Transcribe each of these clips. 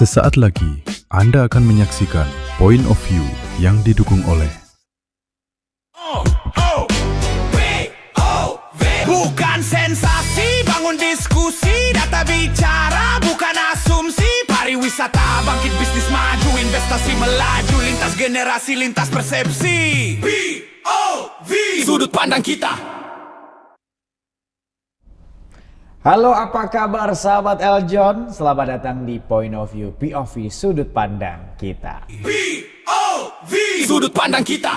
Sesaat lagi, Anda akan menyaksikan Point of View yang didukung oleh Bukan sensasi, bangun diskusi, data bicara, bukan asumsi. Pariwisata bangkit, bisnis maju, investasi melaju, lintas generasi, lintas persepsi. POV, sudut pandang kita. Halo, apa kabar sahabat Eljon? Selamat datang di Point of View, POV, sudut pandang kita. POV, sudut pandang kita.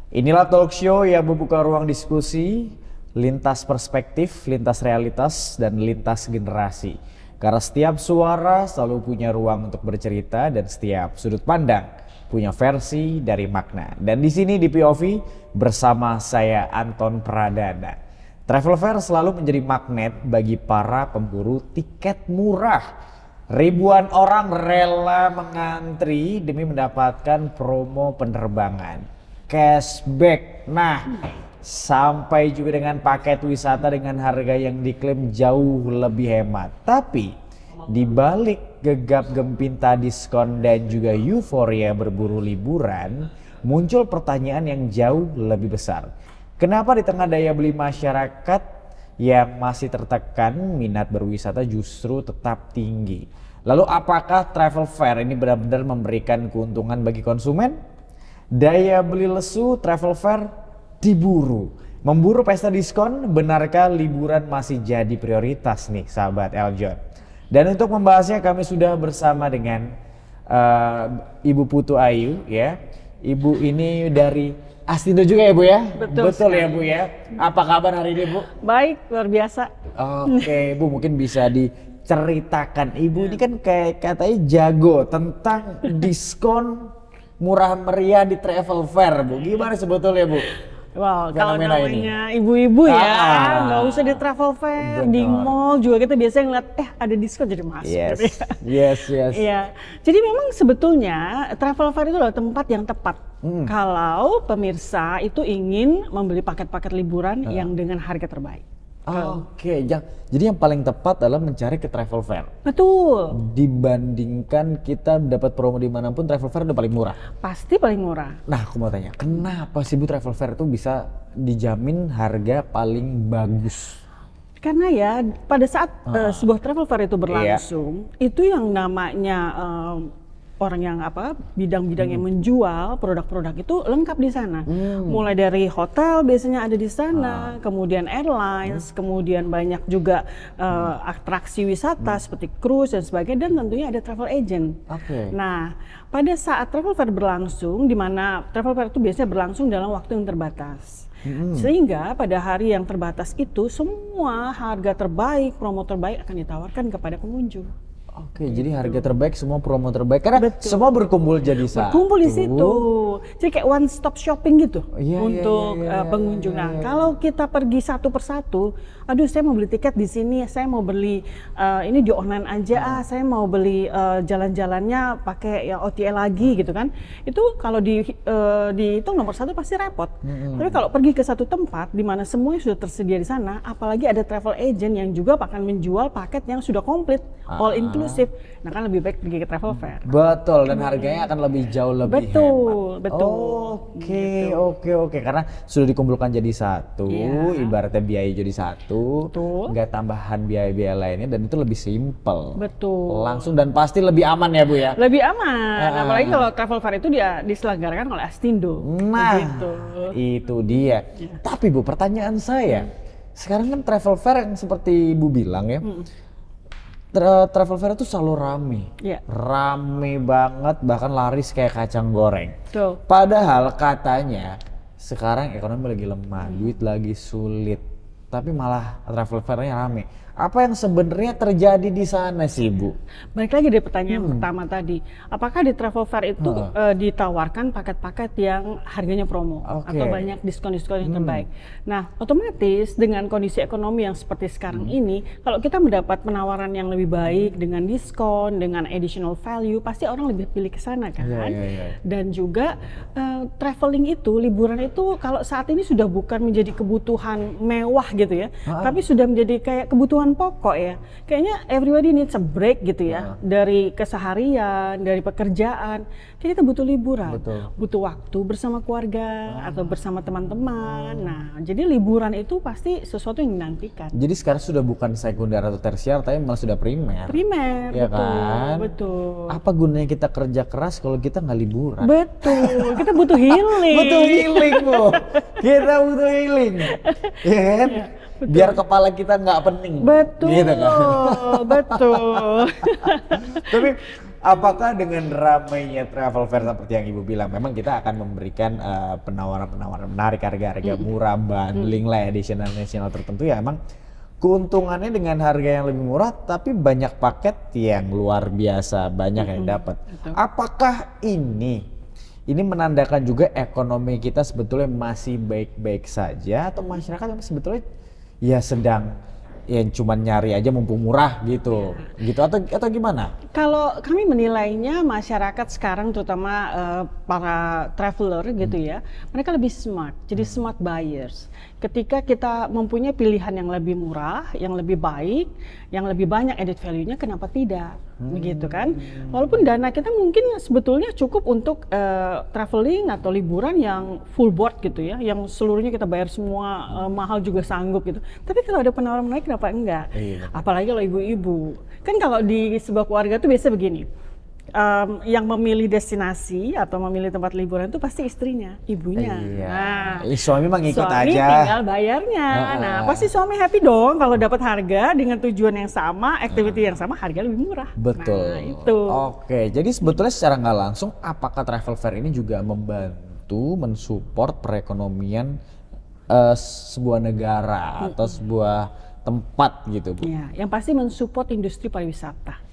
Inilah talk show yang membuka ruang diskusi, lintas perspektif, lintas realitas, dan lintas generasi. Karena setiap suara selalu punya ruang untuk bercerita dan setiap sudut pandang punya versi dari makna. Dan di sini di POV bersama saya Anton Pradana. Travel fair selalu menjadi magnet bagi para pemburu tiket murah. Ribuan orang rela mengantri demi mendapatkan promo penerbangan, cashback. Nah, sampai juga dengan paket wisata dengan harga yang diklaim jauh lebih hemat. Tapi di balik gegap gempita diskon dan juga euforia berburu liburan, muncul pertanyaan yang jauh lebih besar. Kenapa di tengah daya beli masyarakat yang masih tertekan, minat berwisata justru tetap tinggi? Lalu apakah travel fair ini benar-benar memberikan keuntungan bagi konsumen? Daya beli lesu, travel fair diburu. Memburu pesta diskon, benarkah liburan masih jadi prioritas nih sahabat Eljon? Dan untuk membahasnya kami sudah bersama dengan Ibu Putu Ayu ya. Ibu ini dari Astindo juga ya Bu ya? Betul ya Bu ya. Apa kabar hari ini Bu? Baik, luar biasa. Oke Bu, mungkin bisa diceritakan. Ibu ini kan kayak katanya jago tentang diskon murah meriah di travel fair Bu. Gimana sebetulnya Bu? Wow, kalau Fenomena namanya ibu-ibu ya, nggak usah di travel fair, Benar. di mall juga kita biasanya ngeliat, ada diskon jadi masuk. Yes, gitu ya. yes. Iya, jadi memang sebetulnya travel fair itu adalah tempat yang tepat kalau pemirsa itu ingin membeli paket-paket liburan yang dengan harga terbaik. Oke, jadi yang paling tepat adalah mencari ke travel fair. Betul. Dibandingkan kita dapat promo dimanapun, travel fair udah paling murah. Pasti paling murah. Nah, aku mau tanya, kenapa sih Bu travel fair itu bisa dijamin harga paling bagus? Karena ya pada saat sebuah travel fair itu berlangsung, itu yang namanya orang yang bidang-bidang yang menjual produk-produk itu lengkap di sana. Mulai dari hotel biasanya ada di sana, kemudian airlines, kemudian banyak juga atraksi wisata seperti cruise dan sebagainya, dan tentunya ada travel agent. Nah, pada saat travel fair berlangsung, di mana travel fair itu biasanya berlangsung dalam waktu yang terbatas. Sehingga pada hari yang terbatas itu semua harga terbaik, promo terbaik akan ditawarkan kepada pengunjung. Oke, jadi harga terbaik, semua promo terbaik, karena semua berkumpul jadi satu. Berkumpul di situ, jadi kayak one stop shopping gitu untuk iya, pengunjung. Nah, kalau kita pergi satu persatu, aduh saya mau beli tiket di sini, saya mau beli ini di online aja, saya mau beli jalan-jalannya pakai ya OTA lagi gitu kan. Itu kalau dihitung nomor satu pasti repot. Tapi kalau pergi ke satu tempat di mana semuanya sudah tersedia di sana, apalagi ada travel agent yang juga akan menjual paket yang sudah komplit, all inclusive. Nah kan lebih baik pergi ke travel fair. Betul, dan harganya akan lebih jauh lebih hemat. Betul. Oke. Karena sudah dikumpulkan jadi satu, ibaratnya biaya jadi satu, nggak tambahan biaya-biaya lainnya, dan itu lebih simple. Betul. Langsung dan pasti lebih aman ya Bu ya? Lebih aman, apalagi kalau travel fair itu dia diselenggarakan oleh Astindo. Nah, gitu. Itu dia. Tapi Bu, pertanyaan saya, sekarang kan travel fair yang seperti Ibu bilang ya, travel fair itu selalu rame, rame banget, bahkan laris kayak kacang goreng. Betul. Padahal katanya sekarang ekonomi lagi lemah, duit lagi sulit, tapi malah travel fairnya rame. Apa yang sebenarnya terjadi di sana sih Bu? Balik lagi dari pertanyaan pertama tadi, apakah di travel fair itu ditawarkan paket-paket yang harganya promo atau banyak diskon-diskon yang terbaik? Nah, otomatis dengan kondisi ekonomi yang seperti sekarang ini, kalau kita mendapat penawaran yang lebih baik dengan diskon, dengan additional value, pasti orang lebih pilih ke sana kan? Dan juga traveling itu, liburan itu kalau saat ini sudah bukan menjadi kebutuhan mewah gitu ya, tapi sudah menjadi kayak kebutuhan kebutuhan pokok ya. Kayaknya everybody needs a break gitu ya. Dari keseharian, dari pekerjaan. Kayak kita butuh liburan. Butuh waktu bersama keluarga atau bersama teman-teman. Nah, jadi liburan itu pasti sesuatu yang dinantikan. Jadi sekarang sudah bukan sekunder atau tersier, tapi malah sudah primer. Primer, Ya betul, kan? betul. Apa gunanya kita kerja keras kalau kita nggak liburan? Betul, kita butuh healing. Butuh healing, Bu. Kita butuh healing. Ya kan? Biar kepala kita nggak pening. Betul, Gitu kan? betul. Tapi apakah dengan ramainya travel fair seperti yang Ibu bilang, memang kita akan memberikan penawaran-penawaran menarik, harga-harga murah, bundling lah, additional tertentu ya, emang keuntungannya dengan harga yang lebih murah, tapi banyak paket yang luar biasa, banyak yang dapat. Apakah ini menandakan juga ekonomi kita sebetulnya masih baik-baik saja, atau masyarakat yang sebetulnya ya sedang yang cuma nyari aja mumpung murah gitu, gitu atau gimana? Kalau kami menilainya masyarakat sekarang terutama para traveler gitu ya, mereka lebih smart, jadi smart buyers. Ketika kita mempunyai pilihan yang lebih murah, yang lebih baik, yang lebih banyak added value-nya, kenapa tidak? Begitu kan? Walaupun dana kita mungkin sebetulnya cukup untuk traveling atau liburan yang full board gitu ya, yang seluruhnya kita bayar semua, mahal juga sanggup gitu. Tapi kalau ada penawaran menarik, kenapa enggak? Apalagi kalau ibu-ibu. Kan kalau di sebuah keluarga tuh biasa begini. Yang memilih destinasi atau memilih tempat liburan itu pasti istrinya, ibunya. Suami mah ngikut suami aja. Tinggal bayarnya. Nah, pasti suami happy dong kalau dapat harga dengan tujuan yang sama, activity yang sama, harga lebih murah. Betul. Nah, itu. Oke, jadi sebetulnya secara nggak langsung, apakah travel fair ini juga membantu mensupport perekonomian sebuah negara atau sebuah tempat gitu, Bu? Ya, yang pasti mensupport industri pariwisata.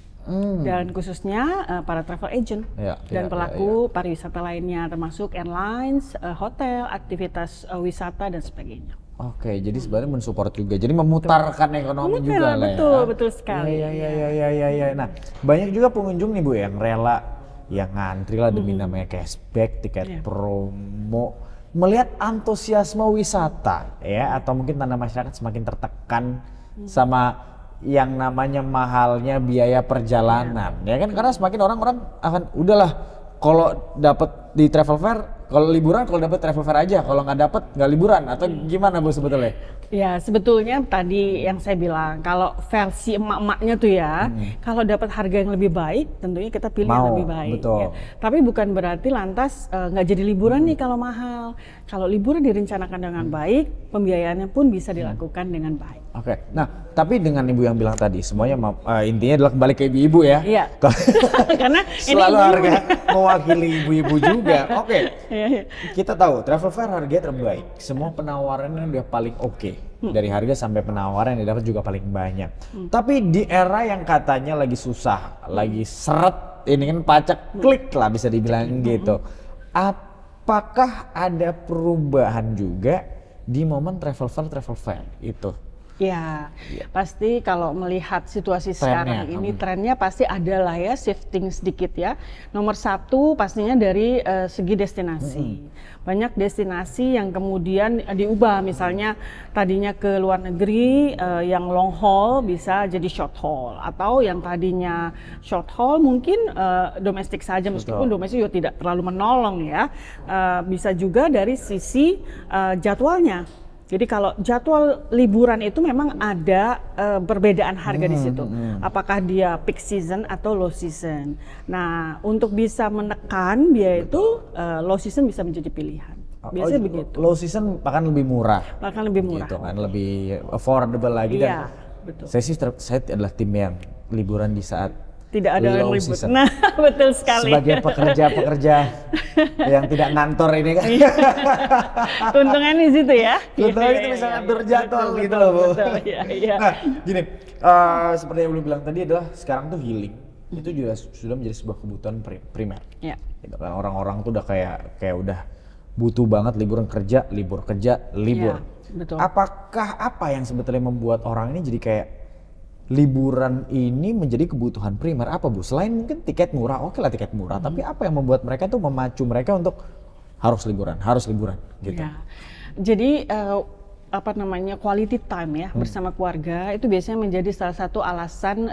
Dan khususnya para travel agent dan pelaku pariwisata lainnya, termasuk airlines, hotel, aktivitas wisata dan sebagainya. Oke, jadi sebenarnya mensupport juga, jadi memutarkan ekonomi juga lah ya. Betul sekali. Iya. Nah, banyak juga pengunjung nih, Bu, yang rela, yang ngantri lah demi namanya cashback, tiket promo. Melihat antusiasme wisata ya, atau mungkin tanda masyarakat semakin tertekan sama yang namanya mahalnya biaya perjalanan, ya kan, karena semakin orang-orang akan udahlah kalau dapat di travel fair, kalau liburan kalau dapat travel fair aja, kalau nggak dapat nggak liburan, atau gimana, Bu, sebetulnya? Ya, sebetulnya tadi yang saya bilang, kalau versi emak-emaknya tuh ya, kalau dapat harga yang lebih baik, tentunya kita pilih yang lebih baik. Betul. Ya. Tapi bukan berarti lantas nggak jadi liburan nih kalau mahal. Kalau liburan direncanakan dengan baik, pembiayaannya pun bisa dilakukan dengan baik. Oke, nah tapi dengan Ibu yang bilang tadi, semuanya intinya adalah kembali ke ibu-ibu ya. Iya. Karena selalu ini harga mewakili ibu-ibu juga. Oke. Iya. Kita tahu travel fair harganya terbaik. Semua penawarannya udah paling oke. Dari harga sampai penawaran yang dapat juga paling banyak. Tapi di era yang katanya lagi susah, lagi seret, ini kan pajak klik lah bisa dibilang gitu. Apakah ada perubahan juga di momen travel fair itu? Ya, pasti kalau melihat situasi sekarang ini trennya pasti ada lah ya, shifting sedikit ya. Nomor satu pastinya dari segi destinasi. Banyak destinasi yang kemudian diubah, misalnya tadinya ke luar negeri yang long haul bisa jadi short haul, atau yang tadinya short haul mungkin domestik saja, meskipun domestik juga tidak terlalu menolong ya. Bisa juga dari sisi jadwalnya. Jadi kalau jadwal liburan itu memang ada perbedaan harga di situ. Apakah dia peak season atau low season. Nah, untuk bisa menekan biaya itu low season bisa menjadi pilihan. Biasanya begitu. Low season bahkan lebih murah. Bahkan lebih murah. Gitu kan, lebih affordable lagi. Iya, dan betul. Saya adalah tim yang liburan di saat tidak ada yang low libur. season. Nah, betul sekali. Sebagai pekerja-pekerja yang tidak ngantor ini kan. Keuntungan di situ ya. Keuntungan itu bisa ngatur jadwal gitu loh, Bu. Betul, iya. Nah, gini, seperti yang belum bilang tadi adalah sekarang tuh healing itu juga sudah menjadi sebuah kebutuhan primer. Iya. Gitu kan, orang-orang tuh udah kayak udah butuh banget libur kerja. Iya, betul. Apakah apa yang sebetulnya membuat orang ini jadi kayak liburan ini menjadi kebutuhan primer, apa, Bu? Selain mungkin tiket murah, oke lah tiket murah, tapi apa yang membuat mereka tuh memacu mereka untuk harus liburan gitu? Ya. Jadi quality time ya bersama keluarga itu biasanya menjadi salah satu alasan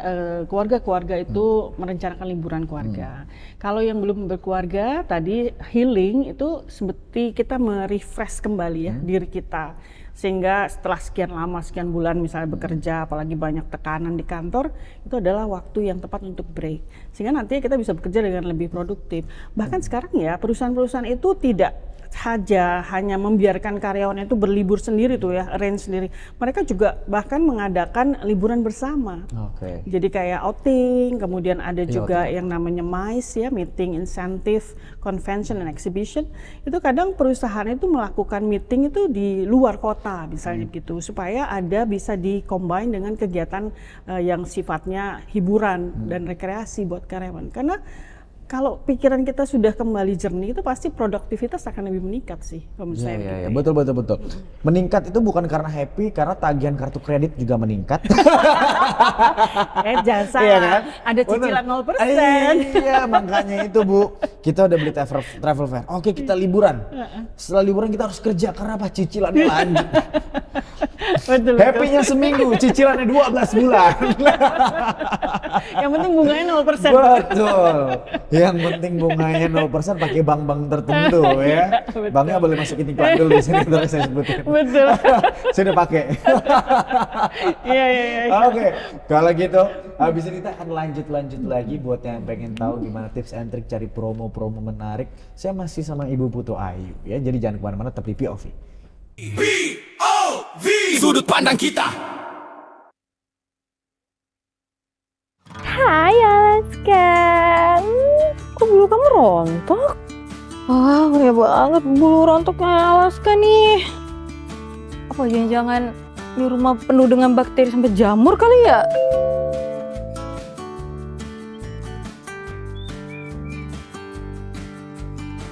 keluarga-keluarga itu merencanakan liburan keluarga. Kalau yang belum berkeluarga tadi healing itu seperti kita merefresh kembali ya diri kita, sehingga setelah sekian lama, sekian bulan misalnya bekerja, apalagi banyak tekanan di kantor, itu adalah waktu yang tepat untuk break, sehingga nantinya kita bisa bekerja dengan lebih produktif. Bahkan sekarang ya perusahaan-perusahaan itu tidak hanya membiarkan karyawannya itu berlibur sendiri tuh ya, arrange sendiri. Mereka juga bahkan mengadakan liburan bersama. Jadi kayak outing, kemudian ada juga yang namanya MICE ya, meeting, incentive, convention and exhibition. Itu kadang perusahaan itu melakukan meeting itu di luar kota misalnya gitu, supaya ada bisa di-combine dengan kegiatan yang sifatnya hiburan dan rekreasi buat karyawan. Karena kalau pikiran kita sudah kembali jernih itu pasti produktivitas akan lebih meningkat sih kalau menurut saya. Iya, betul. Meningkat itu bukan karena happy, karena tagihan kartu kredit juga meningkat. Jangan salah, kan? Ada cicilan 0%. Iya, makanya itu Bu, kita udah beli travel fair. Oke, kita liburan. Setelah liburan kita harus kerja karena apa? Cicilannya lanjut. Betul. Happy-nya seminggu, cicilannya 12 bulan. Yang penting bunganya 0%. Betul. Yang penting bunganya 0% pakai bank-bank tertentu ya. Betul. Banknya boleh masukin iklan dulu di sini terus saya sebutin. Betul. Saya udah pakai. Iya. Oke, kalau gitu habis ini kita akan lanjut lagi buat yang pengen tahu gimana tips and trik cari promo-promo menarik. Saya masih sama Ibu Putu Ayu ya. Jadi jangan kemana-mana, tetap di POV. POV, sudut pandang kita. Hai Alaska, kok bulu kamu rontok? Wah, ya banget bulu rontoknya Alaska nih. Apa jangan-jangan di rumah penuh dengan bakteri sampai jamur kali ya?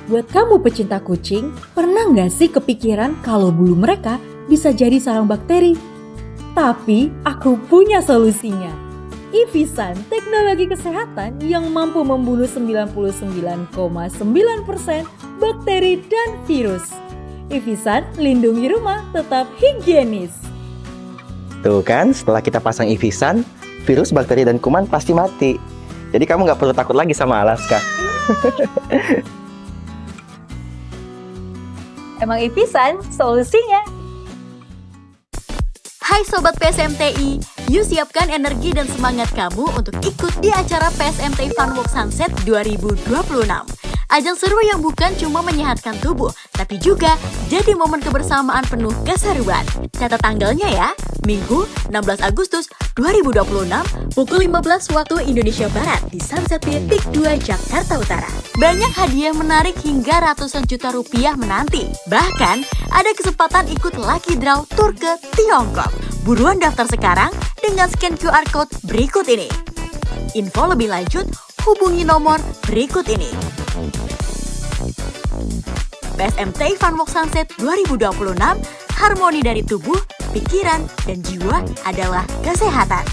Buat kamu pecinta kucing, pernah nggak sih kepikiran kalau bulu mereka bisa jadi sarang bakteri? Tapi aku punya solusinya. Ivisan, teknologi kesehatan yang mampu membunuh 99,9% bakteri dan virus. Ivisan, lindungi rumah tetap higienis. Tuh kan, setelah kita pasang Ivisan, virus, bakteri, dan kuman pasti mati. Jadi kamu nggak perlu takut lagi sama Alaska. Emang Ivisan solusinya. Hai Sobat PSMTI, yuk siapkan energi dan semangat kamu untuk ikut di acara PSMTI Fun Walk Sunset 2026. Ajang seru yang bukan cuma menyehatkan tubuh, tapi juga jadi momen kebersamaan penuh keseruan. Catat tanggalnya ya, Minggu 16 Agustus 2026, pukul 15 waktu Indonesia Barat di Sunset Pier Peak 2 Jakarta Utara. Banyak hadiah menarik hingga ratusan juta rupiah menanti. Bahkan, ada kesempatan ikut lucky draw tur ke Tiongkok. Buruan daftar sekarang dengan scan QR Code berikut ini. Info lebih lanjut, hubungi nomor berikut ini. PSMTI Fun Walk Sunset 2026, harmoni dari tubuh, pikiran, dan jiwa adalah kesehatan.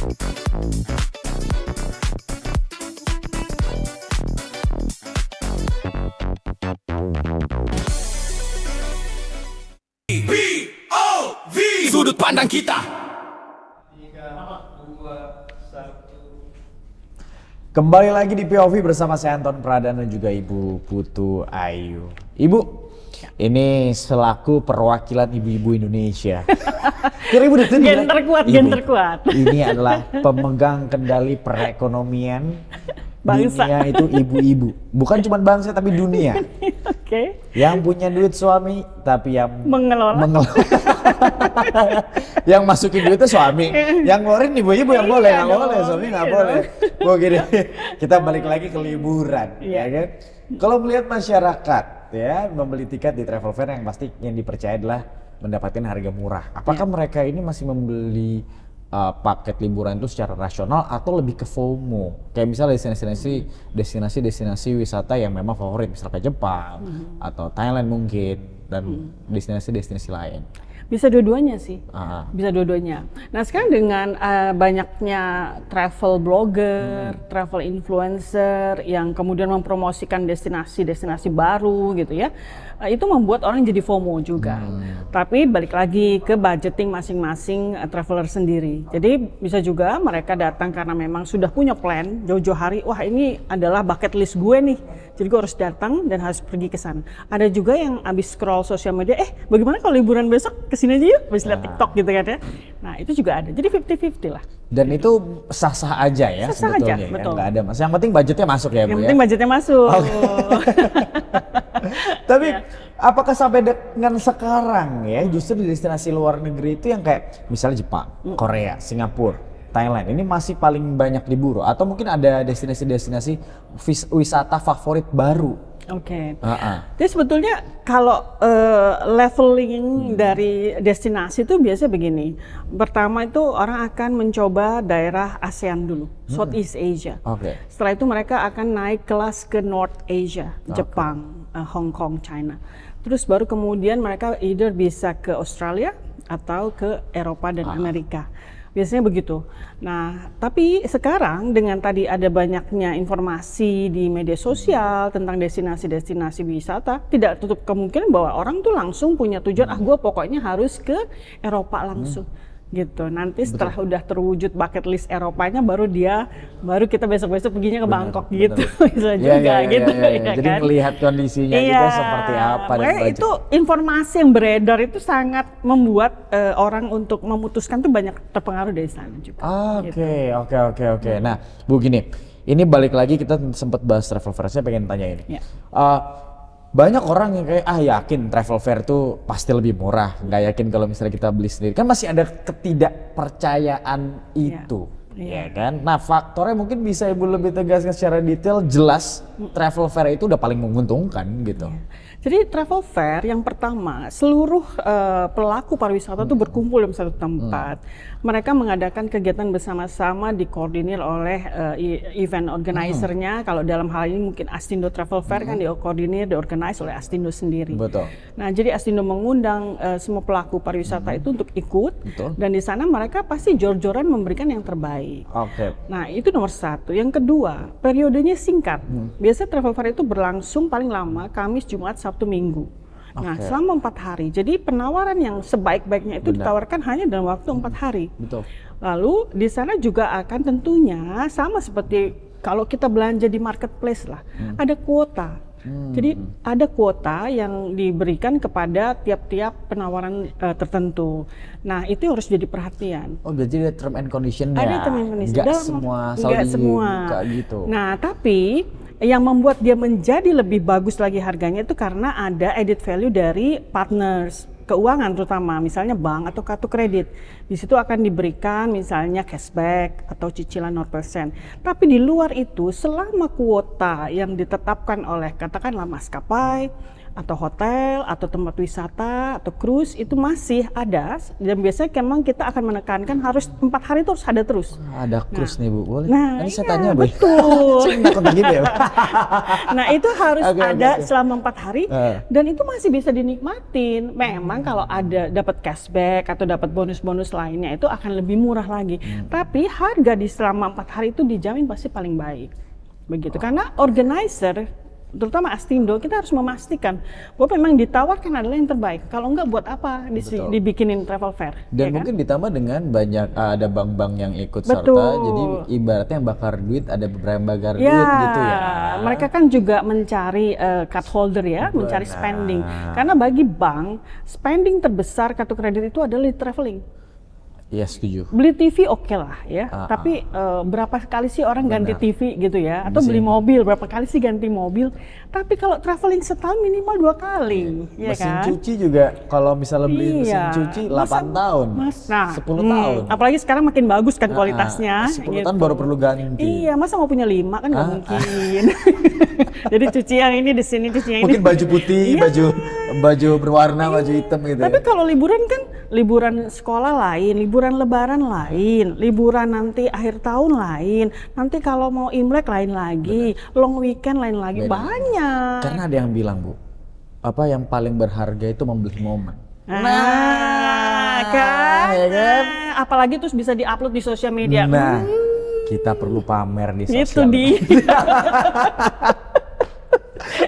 POV, sudut pandang kita. Kembali lagi di POV bersama saya Anton Pradana dan juga Ibu Putu Ayu. Ibu, ini selaku perwakilan ibu-ibu Indonesia. Kira ibu Gen terkuat. Ini adalah pemegang kendali perekonomian bangsa. Dunia itu ibu-ibu. Bukan cuma bangsa tapi dunia. Oke. Yang punya duit suami tapi yang Mengelola. Yang masukin duitnya suami, yang ngeluarin ibu-ibu yang boleh, nggak boleh, suami nggak boleh. Gini, kita balik lagi ke liburan, ya kan? Kalau melihat masyarakat ya membeli tiket di travel fair, yang pasti yang dipercaya adalah mendapatkan harga murah. Apakah mereka ini masih membeli paket liburan itu secara rasional atau lebih ke FOMO? Kayak misalnya destinasi wisata yang memang favorit, misalnya Jepang atau Thailand mungkin, dan destinasi lain. Bisa dua-duanya sih, Ah. bisa dua-duanya. Nah sekarang dengan banyaknya travel blogger, travel influencer yang kemudian mempromosikan destinasi-destinasi baru gitu ya, itu membuat orang jadi FOMO juga. Tapi balik lagi ke budgeting masing-masing traveler sendiri. Jadi bisa juga mereka datang karena memang sudah punya plan jauh-jauh hari, wah ini adalah bucket list gue nih, jadi gue harus datang dan harus pergi ke sana. Ada juga yang abis scroll sosial media, bagaimana kalau liburan besok kesini aja yuk, habis lihat TikTok gitu kan ya. Nah itu juga ada, jadi 50-50 lah. Dan itu sah-sah aja ya Sah-sah aja, sebetulnya, betul. Nggak ada mas. Yang penting budgetnya masuk ya Bu Yang ya. penting budgetnya masuk. Tapi Ya. apakah sampai dengan sekarang ya justru di destinasi luar negeri itu yang kayak misalnya Jepang, Korea, Singapura, Thailand ini masih paling banyak diburu atau mungkin ada destinasi-destinasi wisata favorit baru? Oke. Ah. Jadi sebetulnya kalau leveling dari destinasi itu biasanya begini. Pertama itu orang akan mencoba daerah ASEAN dulu, Southeast Asia. Oke. Setelah itu mereka akan naik kelas ke North Asia, Jepang, Hong Kong, China. Terus baru kemudian mereka either bisa ke Australia atau ke Eropa dan Amerika. Biasanya begitu. Nah, tapi sekarang dengan tadi ada banyaknya informasi di media sosial tentang destinasi-destinasi wisata, tidak tutup kemungkinan bahwa orang tuh langsung punya tujuan, gue pokoknya harus ke Eropa langsung. Gitu. Nanti setelah udah terwujud bucket list Eropanya baru kita besok-besok perginya ke Bangkok gitu. Bisa juga gitu ya Jadi kan. melihat kondisinya juga seperti apa dan Makanya budget. itu informasi yang beredar itu sangat membuat orang untuk memutuskan tuh banyak terpengaruh dari sana juga. Oke. Nah, Bu gini, ini balik lagi kita sempat bahas travel fair, saya pengen tanya ini. Ya. Banyak orang yang kayak yakin travel fair tuh pasti lebih murah, nggak yakin kalau misalnya kita beli sendiri. Kan masih ada ketidakpercayaan itu, ya kan? Nah, faktornya mungkin bisa Ibu lebih tegaskan secara detail, jelas travel fair itu udah paling menguntungkan gitu. Jadi travel fair yang pertama, seluruh pelaku pariwisata itu berkumpul dalam satu tempat. Mereka mengadakan kegiatan bersama-sama dikoordinir oleh event organizer-nya. Kalau dalam hal ini mungkin Astindo Travel Fair kan dikoordinir, diorganize oleh Astindo sendiri. Betul. Nah, jadi Astindo mengundang semua pelaku pariwisata itu untuk ikut. Betul. Dan di sana mereka pasti jor-joran memberikan yang terbaik. Oke. Nah, itu nomor satu. Yang kedua, periodenya singkat. Biasanya travel fair itu berlangsung paling lama Kamis, Jumat, Sabtu, Minggu. Nah, selama 4 hari. Jadi penawaran yang sebaik-baiknya itu ditawarkan hanya dalam waktu 4 hari. Betul. Lalu di sana juga akan tentunya sama seperti kalau kita belanja di marketplace lah, ada kuota. Jadi ada kuota yang diberikan kepada tiap-tiap penawaran tertentu. Nah, itu harus jadi perhatian. Oh, berarti ada term and condition-nya. Ada term and condition. Nggak Dalam- semua nggak semua. kayak gitu. Nah, tapi yang membuat dia menjadi lebih bagus lagi harganya itu karena ada added value dari partners keuangan, terutama misalnya bank atau kartu kredit. Di situ akan diberikan misalnya cashback atau cicilan 0%. Tapi di luar itu, selama kuota yang ditetapkan oleh katakanlah maskapai atau hotel atau tempat wisata atau cruise itu masih ada, dan biasanya memang kita akan menekankan harus 4 hari itu harus ada terus. Ada cruise nih Bu, boleh? Nah, Nanti saya iya, tanya Bu. betul. Saya takut gitu ya. Nah, itu harus Oke. ada selama 4 hari Eh. dan itu masih bisa dinikmatin. Memang kalau ada dapat cashback atau dapat bonus-bonus lainnya itu akan lebih murah lagi. Tapi harga di selama 4 hari itu dijamin pasti paling baik. Begitu. Karena organizer terutama Astindo, kita harus memastikan bahwa memang ditawarkan adalah yang terbaik. Kalau enggak, buat apa Betul. dibikinin travel fair? Dan ya kan? mungkin ditambah dengan banyak ada bank-bank yang ikut Betul. serta, jadi ibaratnya yang bakar duit ada beberapa yang bakar duit gitu ya. Mereka kan juga mencari card holder ya, mencari spending. Karena bagi bank, spending terbesar kartu kredit itu adalah di traveling. Iya, setuju. Beli TV oke lah ya, tapi berapa kali sih orang ganti TV gitu ya, atau beli mobil berapa kali sih ganti mobil? Tapi kalau traveling setahun minimal 2 kali, ya Mesin kan? cuci juga kalau misalnya beli mesin Iya. cuci 8 tahun, 10 tahun. Apalagi sekarang makin bagus kan kualitasnya. 10 gitu. tahun baru perlu ganti. Iya, masa mau punya 5 kan nggak mungkin. Jadi cuci yang ini di sini, cuci yang ini. Mungkin baju putih, Iya. baju berwarna, baju hitam gitu Tapi ya. kalau liburan kan liburan sekolah lain, liburan lebaran lain, liburan nanti akhir tahun lain, nanti kalau mau Imlek lain lagi, long weekend lain lagi, Beda. banyak. Karena ada yang bilang Bu, apa yang paling berharga itu membeli momen. Nah, kan? ya kan? Nah, apalagi terus bisa diupload di sosial media. Nah, kita perlu pamer di Itu sosial. dia.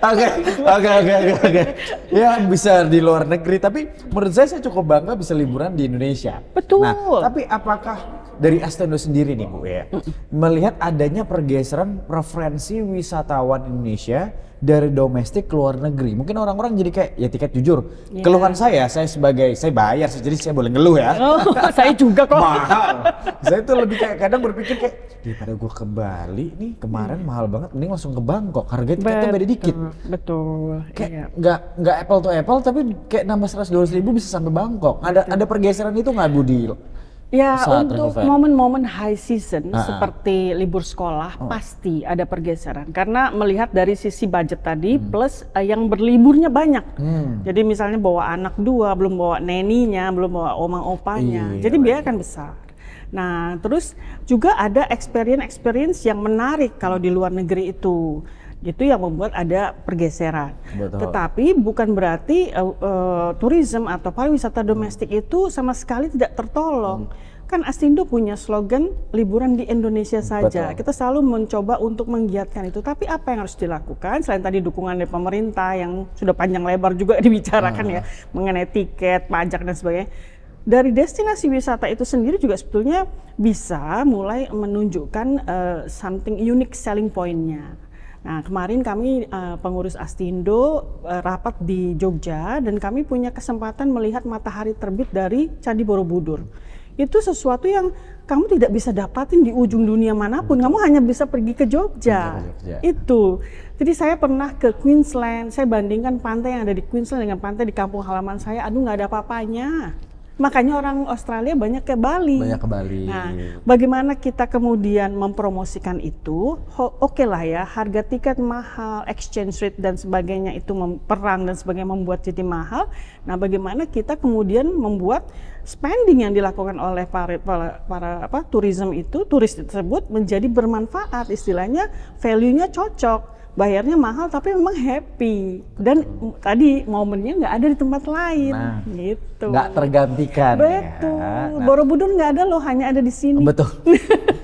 Oke. Ya bisa di luar negeri, tapi menurut saya cukup bangga bisa liburan di Indonesia. Betul. Nah, tapi apakah dari Astindo sendiri nih Bu ya, melihat adanya pergeseran preferensi wisatawan Indonesia dari domestik ke luar negeri? Mungkin orang-orang jadi kayak, ya tiket jujur, keluhan saya bayar, jadi saya boleh ngeluh ya. Oh, saya juga kok. Mahal. Saya tuh lebih kayak kadang berpikir kayak daripada gue ke Bali nih kemarin mahal banget, mending langsung ke Bangkok, harga tiketnya beda dikit. Betul. Kayak nggak apple to apple, tapi kayak nambah 100-200 ribu bisa sampai Bangkok. Ada pergeseran itu nggak Budi? Ya, Saat untuk travel fair. momen-momen high season seperti libur sekolah pasti ada pergeseran karena melihat dari sisi budget tadi plus yang berliburnya banyak. Jadi misalnya bawa anak 2, belum bawa neninya, belum bawa omang opanya. Iya, Jadi biaya akan besar. Nah, terus juga ada experience yang menarik kalau di luar negeri itu. Itu yang membuat ada pergeseran. Betul. Tetapi bukan berarti tourism atau pariwisata domestik itu sama sekali tidak tertolong. Kan Astindo punya slogan liburan di Indonesia saja. Betul. Kita selalu mencoba untuk menggiatkan itu. Tapi apa yang harus dilakukan selain tadi dukungan dari pemerintah yang sudah panjang lebar juga dibicarakan ya mengenai tiket, pajak dan sebagainya. Dari destinasi wisata itu sendiri juga sebetulnya bisa mulai menunjukkan something unique selling point-nya. Nah, kemarin kami pengurus Astindo rapat di Jogja dan kami punya kesempatan melihat matahari terbit dari Candi Borobudur. Itu sesuatu yang kamu tidak bisa dapatin di ujung dunia manapun, kamu hanya bisa pergi ke Jogja. Itu. Jadi saya pernah ke Queensland, saya bandingkan pantai yang ada di Queensland dengan pantai di kampung halaman saya, aduh nggak ada apa-apanya. Makanya orang Australia banyak ke Bali. Banyak ke Bali. Nah, bagaimana kita kemudian mempromosikan itu? Oke lah ya, harga tiket mahal, exchange rate dan sebagainya itu perang dan sebagainya membuat jadi mahal. Nah, bagaimana kita kemudian membuat spending yang dilakukan oleh para tourism itu, turis tersebut menjadi bermanfaat, istilahnya value-nya cocok. Bayarnya mahal tapi memang happy dan tadi momennya nggak ada di tempat lain, gitu. Nggak tergantikan. Betul. Ya. Nah, Borobudur nggak ada loh, hanya ada di sini. betul.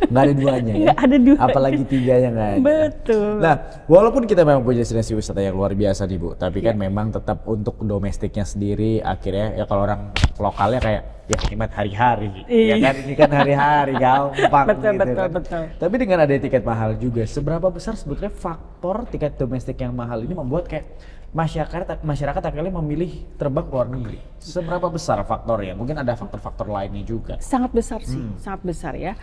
Nggak ada duanya ya. Nggak ada duanya. Apalagi 3-nya nggak ada. Betul. Nah, walaupun kita memang punya destinasi wisata yang luar biasa nih Bu, tapi kan memang tetap untuk domestiknya sendiri akhirnya ya kalau orang lokalnya kayak ya nikmat hari-hari, ya kan ini kan hari-hari gampang Betul, gitu kan. betul. Tapi dengan ada tiket mahal juga, seberapa besar sebetulnya faktor tiket domestik yang mahal ini membuat kayak masyarakat akhirnya memilih terbang ke luar negeri? Seberapa besar faktornya? Mungkin ada faktor-faktor lainnya juga. Sangat besar sih, sangat besar ya.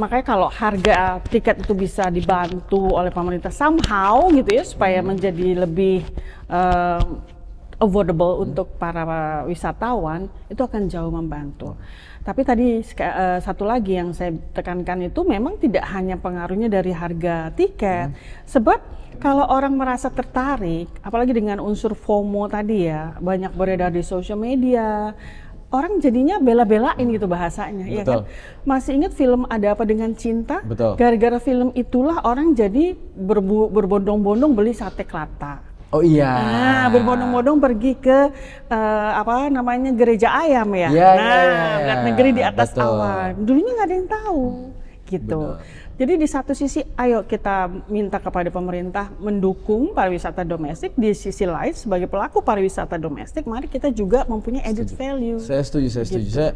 Makanya kalau harga tiket itu bisa dibantu oleh pemerintah somehow gitu ya, supaya menjadi lebih affordable untuk para wisatawan, itu akan jauh membantu. Tapi tadi satu lagi yang saya tekankan itu memang tidak hanya pengaruhnya dari harga tiket, sebab kalau orang merasa tertarik, apalagi dengan unsur FOMO tadi ya, banyak beredar di sosial media, orang jadinya bela-belain gitu bahasanya, ya kan? Masih ingat film Ada Apa Dengan Cinta? Betul. Gara-gara film itulah orang jadi berbondong-bondong beli sate kelata. Oh iya. Nah, berbondong-bondong pergi ke gereja ayam ya. Iya, Lihat negeri di atas betul. awan. Dulunya nggak ada yang tahu, gitu. Jadi di satu sisi, ayo kita minta kepada pemerintah mendukung pariwisata domestik. Di sisi lain, sebagai pelaku pariwisata domestik, mari kita juga mempunyai added value. Saya setuju. Gitu. Saya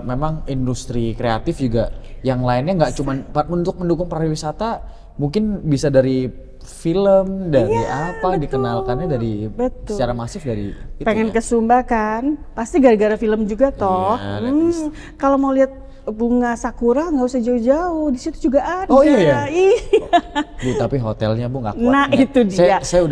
memang industri kreatif juga yang lainnya nggak cuma untuk mendukung pariwisata, mungkin bisa dari film, dari dikenalkannya dari secara masif dari itu. Pengen ya. ke Sumba kan, pasti gara-gara film juga toh. Iya, Kalau mau lihat bunga sakura nggak usah jauh-jauh, di situ juga ada. Oh iya ya? Iya. Bu, tapi hotelnya Bu nggak kuat. Nah, Nggak. itu dia. Saya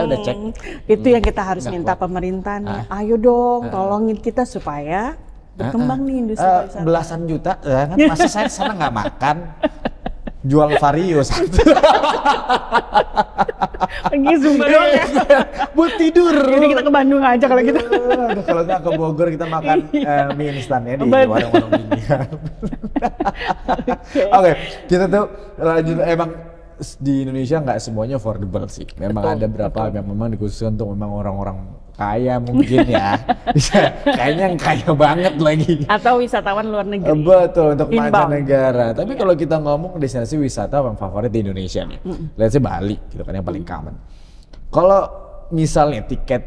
udah cek. Itu yang kita harus Nggak minta kuat. pemerintah nih. Ayo dong, tolongin kita supaya berkembang nih industri pariwisata. Belasan juta, ya kan? Masa saya sana nggak makan? Jual vario satu. Pergi Sumba doang ya. Buat tidur. Jadi kita ke Bandung aja kalau gitu. Aduh, kalau nggak ke Bogor kita makan mie instan ya di Betul. warung-warung ini. Oke, kita tuh lanjut. Emang di Indonesia nggak semuanya affordable sih. Memang ada beberapa yang memang dikhususkan untuk memang orang-orang kaya mungkin ya. Bisa, kayaknya yang kaya banget lagi. Atau wisatawan luar negeri. Betul, untuk Inbound. mancanegara. Tapi kalau kita ngomong destinasi wisata yang favorit di Indonesia nih, let's say Bali gitu kan yang paling common. Kalau misalnya tiket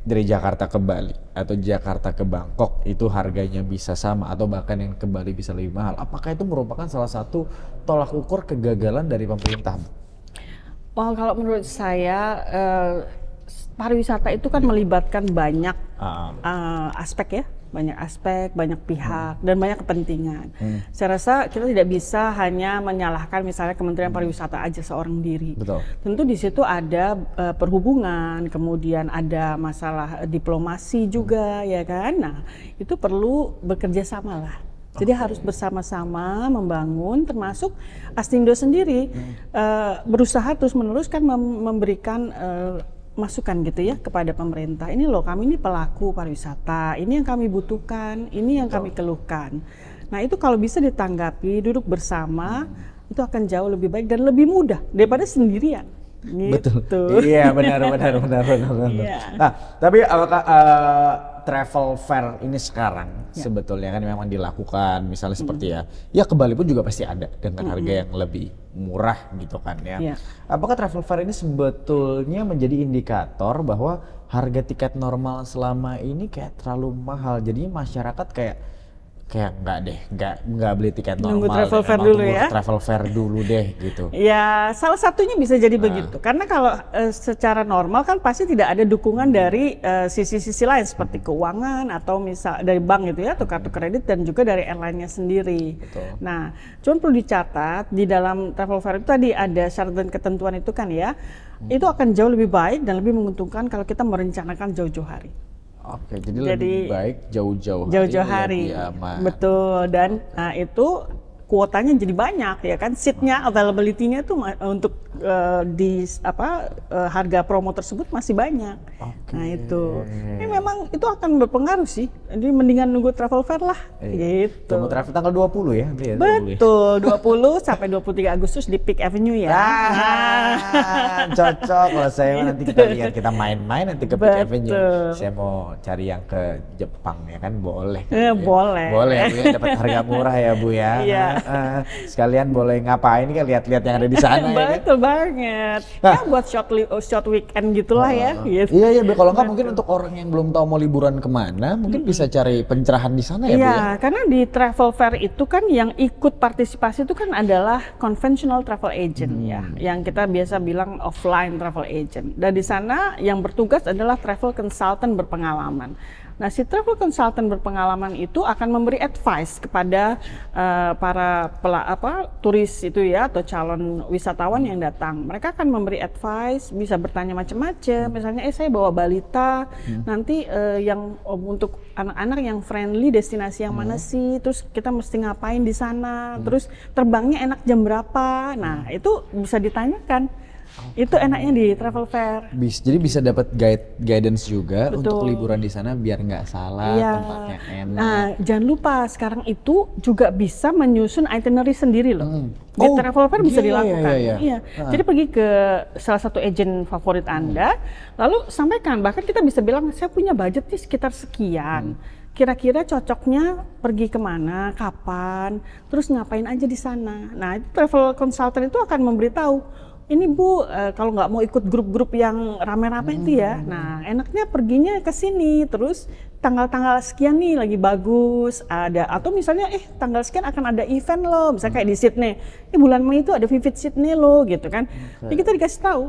dari Jakarta ke Bali atau Jakarta ke Bangkok itu harganya bisa sama atau bahkan yang ke Bali bisa lebih mahal, apakah itu merupakan salah satu tolak ukur kegagalan dari pemerintah? Well, kalau menurut saya pariwisata itu kan melibatkan banyak aspek ya, banyak aspek, banyak pihak dan banyak kepentingan. Saya rasa kita tidak bisa hanya menyalahkan misalnya Kementerian Pariwisata aja seorang diri. Betul. Tentu di situ ada perhubungan, kemudian ada masalah diplomasi juga ya kan. Nah, itu perlu bekerja sama lah. Jadi harus bersama-sama membangun, termasuk Astindo sendiri berusaha terus menerus kan memberikan masukan gitu ya kepada pemerintah. Ini loh, kami ini pelaku pariwisata, ini yang kami butuhkan, ini yang kami keluhkan. Nah itu kalau bisa ditanggapi, duduk bersama, itu akan jauh lebih baik dan lebih mudah daripada sendirian. Gitu. Betul. Iya benar. Iya. Nah, tapi apakah travel fair ini sekarang sebetulnya kan memang dilakukan misalnya seperti ya ke Bali pun juga pasti ada dengan harga yang lebih murah gitu kan ya. Apakah travel fair ini sebetulnya menjadi indikator bahwa harga tiket normal selama ini kayak terlalu mahal, jadi masyarakat kayak nggak beli tiket normal, nunggu travel fair dulu ya. Travel fair dulu deh gitu. Ya salah satunya bisa jadi begitu, karena kalau secara normal kan pasti tidak ada dukungan dari sisi-sisi lain seperti keuangan atau misal dari bank gitu ya, atau kartu kredit dan juga dari airline-nya sendiri. Betul. Nah, cuman perlu dicatat di dalam travel fair itu tadi ada syarat dan ketentuan itu kan ya, itu akan jauh lebih baik dan lebih menguntungkan kalau kita merencanakan jauh-jauh hari. Oke, jadi lebih baik jauh-jauh hari. Lebih aman. Betul, dan itu kuotanya jadi banyak ya kan, seatnya, availability-nya tuh untuk harga promo tersebut masih banyak. Nah itu, ini memang itu akan berpengaruh sih. Jadi mendingan nunggu travel fair lah, gitu. Tunggu travel tanggal 20 ya? Betul, 20 sampai 23 Agustus di Peak Avenue ya. Cocok kalau saya nanti kita lihat, kita main-main nanti ke Peak Avenue. Saya mau cari yang ke Jepang ya kan, boleh. Boleh. Boleh ya Bu ya, dapat harga murah ya Bu ya. Iya. Sekalian boleh ngapain kan, lihat-lihat yang ada di sana. Betul banget. Ya buat short weekend gitulah ya. Gitu. Iya, kalau nggak mungkin untuk orang yang belum tahu mau liburan kemana, mungkin bisa cari pencerahan di sana ya Bu ya. Iya, karena di travel fair itu kan yang ikut partisipasi itu kan adalah conventional travel agent ya, yang kita biasa bilang offline travel agent. Dan di sana yang bertugas adalah travel consultant berpengalaman. Nah, si travel consultant berpengalaman itu akan memberi advice kepada para turis itu ya, atau calon wisatawan yang datang. Mereka akan memberi advice, bisa bertanya macam-macam. Misalnya, saya bawa balita, nanti yang untuk anak-anak yang friendly destinasi yang mana sih? Terus kita mesti ngapain di sana? Terus terbangnya enak jam berapa? Nah, itu bisa ditanyakan. Itu enaknya di travel fair. Jadi bisa dapat guidance juga. Betul. Untuk liburan di sana biar nggak salah, tempatnya enak. Nah, jangan lupa sekarang itu juga bisa menyusun itinerary sendiri loh. Di travel fair bisa dilakukan. Iya. Jadi pergi ke salah satu agent favorit Anda, lalu sampaikan. Bahkan kita bisa bilang, saya punya budget nih sekitar sekian. Kira-kira cocoknya pergi kemana, kapan, terus ngapain aja di sana. Nah, itu travel consultant itu akan memberitahu. Ini Bu, kalau nggak mau ikut grup-grup yang rame-rame itu ya, nah enaknya perginya ke sini, terus tanggal-tanggal sekian nih lagi bagus, ada, atau misalnya tanggal sekian akan ada event loh, misalnya kayak di Sydney, bulan Mei itu ada Vivid Sydney loh gitu kan, jadi kita dikasih tahu.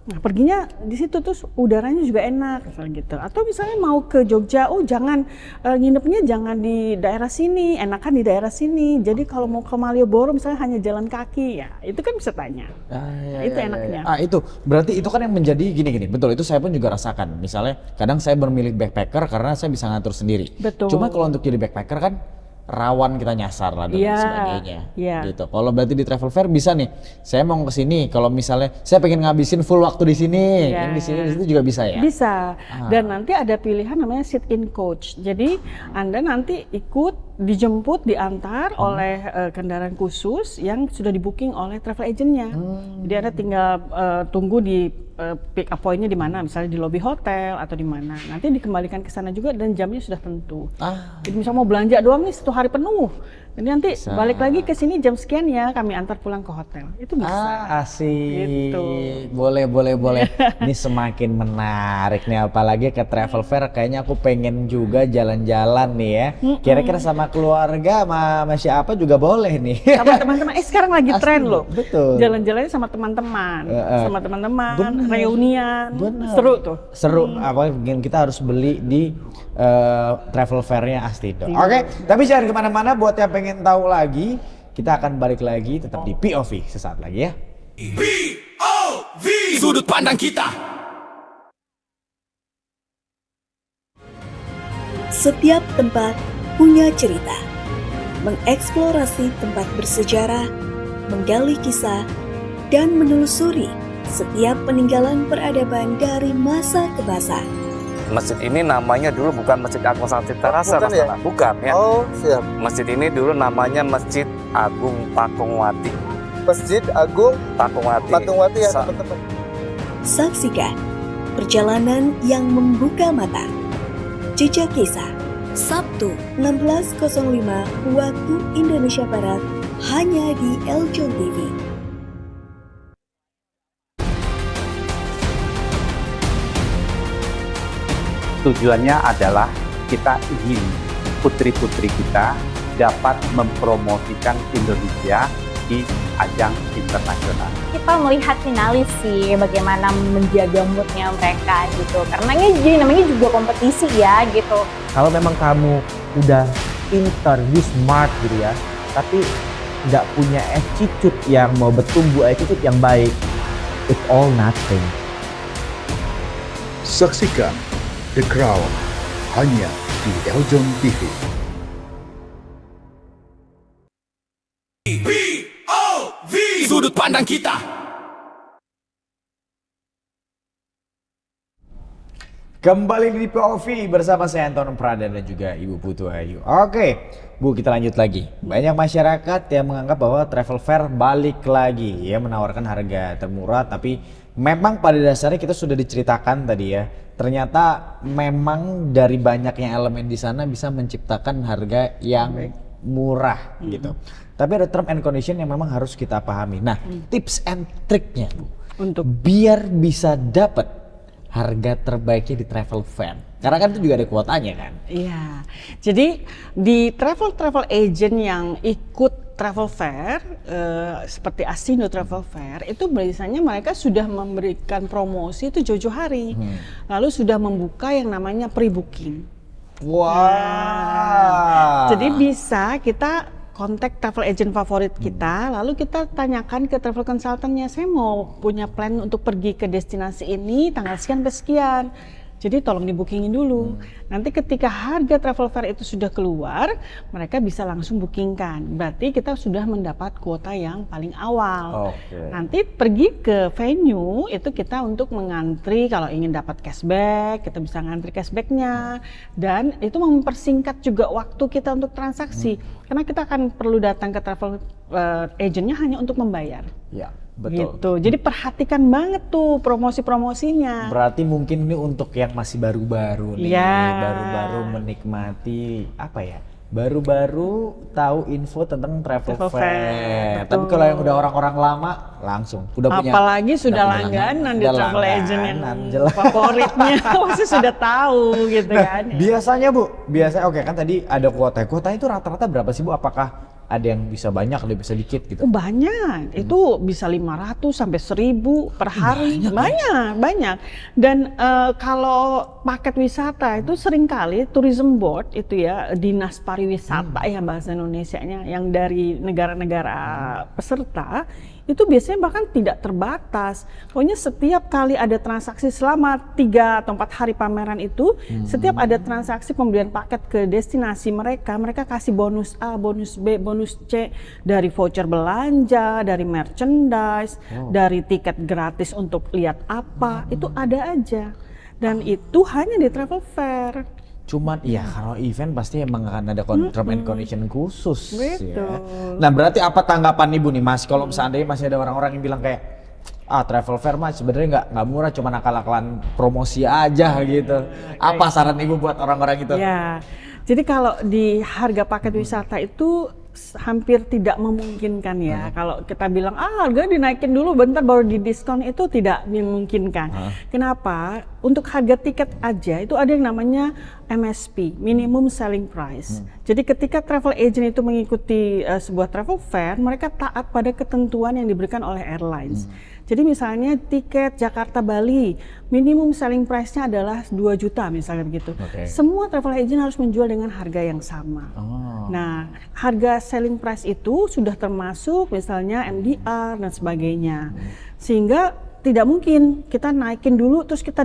Nah, perginya di situ terus udaranya juga enak misalnya gitu. Atau misalnya mau ke Jogja, jangan nginepnya jangan di daerah sini, enakan di daerah sini. Jadi kalau mau ke Malioboro misalnya hanya jalan kaki ya, itu kan bisa tanya. Itu enaknya. Itu berarti itu kan yang menjadi gini. Betul, itu saya pun juga rasakan. Misalnya kadang saya bermilik backpacker karena saya bisa ngatur sendiri. Betul. Cuma kalau untuk jadi backpacker kan rawan kita nyasar lah dan sebagainya, gitu. Kalau berarti di travel fair bisa nih, saya mau ke sini. Kalau misalnya saya pengen ngabisin full waktu di sini, di situ juga bisa ya. Bisa. Dan nanti ada pilihan namanya sit-in coach. Jadi Anda nanti ikut dijemput, diantar oleh kendaraan khusus yang sudah di booking oleh travel agentnya. Jadi Anda tinggal tunggu di pick up point-nya di mana, misalnya di lobi hotel atau di mana. Nanti dikembalikan ke sana juga dan jamnya sudah tentu. Jadi misalnya mau belanja doang nih 1 hari penuh. Jadi nanti balik lagi ke sini jam sekian ya, kami antar pulang ke hotel. Itu bisa. Asik. Gitu. Boleh. Ini semakin menarik nih, apalagi ke travel fair. Kayaknya aku pengen juga jalan-jalan nih ya. Kira-kira sama keluarga, sama siapa juga boleh nih. Sama teman-teman. Sekarang lagi tren loh. Betul. Jalan-jalannya sama teman-teman. Sama teman-teman, reunian. Seru tuh. Seru. Apa kita harus beli di travel fairnya Astindo. Oke, tapi jangan kemana-mana. Buat yang pengen tahu lagi, kita akan balik lagi tetap di POV sesaat lagi ya. POV, sudut pandang kita. Setiap tempat punya cerita. Mengeksplorasi tempat bersejarah, menggali kisah, dan menelusuri setiap peninggalan peradaban dari masa ke masa. Masjid ini namanya dulu bukan Masjid Agung Sangcipta Rasa, bukan ya? Bukan ya. Oh, siap. Masjid ini dulu namanya Masjid Agung Pakungwati. Masjid Agung Pakungwati. Patungwati ya, teman-teman. Saksikan perjalanan yang membuka mata. Jejak Kisah, Sabtu 16.05 waktu Indonesia Barat, hanya di Eljon TV. Tujuannya adalah kita ingin putri-putri kita dapat mempromosikan Indonesia di ajang internasional. Kita melihat finalis sih bagaimana menjaga moodnya mereka gitu. Karena ini namanya juga kompetisi ya gitu. Kalau memang kamu udah pintar, you smart gitu ya, tapi nggak punya attitude yang mau bertumbuh, attitude yang baik, it's all nothing. Saksikan The Crown hanya di Eljon TV. POV, sudut pandang kita. Kembali di POV bersama saya Anton Pradana dan juga Ibu Putu Ayu. Oke, Bu, kita lanjut lagi. Banyak masyarakat yang menganggap bahwa travel fair balik lagi ya, menawarkan harga termurah, tapi memang pada dasarnya kita sudah diceritakan tadi ya. Ternyata memang dari banyaknya elemen di sana bisa menciptakan harga yang murah gitu. Tapi ada term and condition yang memang harus kita pahami. Nah, tips and triknya Bu, untuk biar bisa dapat harga terbaiknya di travel fair. Karena kan itu juga ada kuotanya kan. Iya. Jadi di travel agent yang ikut travel fair seperti Astindo Travel Fair itu biasanya mereka sudah memberikan promosi itu jauh-jauh hari. Lalu sudah membuka yang namanya pre-booking. Wah. Jadi bisa kita kontak travel agent favorit kita, lalu kita tanyakan ke travel consultantnya, saya mau punya plan untuk pergi ke destinasi ini tanggal sekian sampai sekian. Jadi tolong dibookingin dulu. Nanti ketika harga travel fair itu sudah keluar, mereka bisa langsung bookingkan. Berarti kita sudah mendapat kuota yang paling awal. Nanti pergi ke venue, itu kita untuk mengantri kalau ingin dapat cashback, kita bisa ngantri cashbacknya. Dan itu mempersingkat juga waktu kita untuk transaksi. Karena kita akan perlu datang ke travel agentnya hanya untuk membayar. Ya. Betul. Gitu. Jadi perhatikan banget tuh promosi-promosinya. Berarti mungkin ini untuk yang masih baru-baru nih, baru-baru menikmati apa ya? Baru-baru tahu info tentang travel fair. Tapi kalau yang udah orang-orang lama langsung udah punya. Apalagi sudah langganan di travel agent yang favoritnya pasti sudah tahu gitu kan. Biasanya Bu, oke kan tadi ada kuota. Kuota itu rata-rata berapa sih Bu? Apakah ada yang bisa banyak, ada yang bisa dikit gitu? Banyak, itu bisa 500 sampai 1000 per hari. Banyak. Dan kalau paket wisata itu seringkali tourism board itu ya, dinas pariwisata ya bahasa Indonesianya, yang dari negara-negara peserta itu biasanya bahkan tidak terbatas. Pokoknya setiap kali ada transaksi selama 3 atau 4 hari pameran itu, setiap ada transaksi pembelian paket ke destinasi mereka kasih bonus A, bonus B, bonus C, dari voucher belanja, dari merchandise, dari tiket gratis untuk lihat apa, itu ada aja. Dan itu hanya di travel fair. Cuman iya kalau event pasti emang akan ada term and condition khusus Betul. ya. Nah berarti apa tanggapan Ibu nih Mas kalau seandainya masih ada orang-orang yang bilang kayak travel fair mah sebenarnya nggak murah, cuma akal-akalan promosi aja gitu. Apa saran Ibu buat orang-orang itu? Ya, jadi kalau di harga paket wisata itu hampir tidak memungkinkan ya. Kalau kita bilang harga dinaikin dulu bentar baru didiskon, itu tidak memungkinkan. Kenapa? Untuk harga tiket aja itu ada yang namanya MSP, minimum selling price. Jadi ketika travel agent itu mengikuti sebuah travel fair, mereka taat pada ketentuan yang diberikan oleh airlines. Jadi misalnya tiket Jakarta-Bali, minimum selling price-nya adalah 2 juta misalnya begitu. Semua travel agent harus menjual dengan harga yang sama. Nah, harga selling price itu sudah termasuk misalnya MDR dan sebagainya. Sehingga tidak mungkin kita naikin dulu terus kita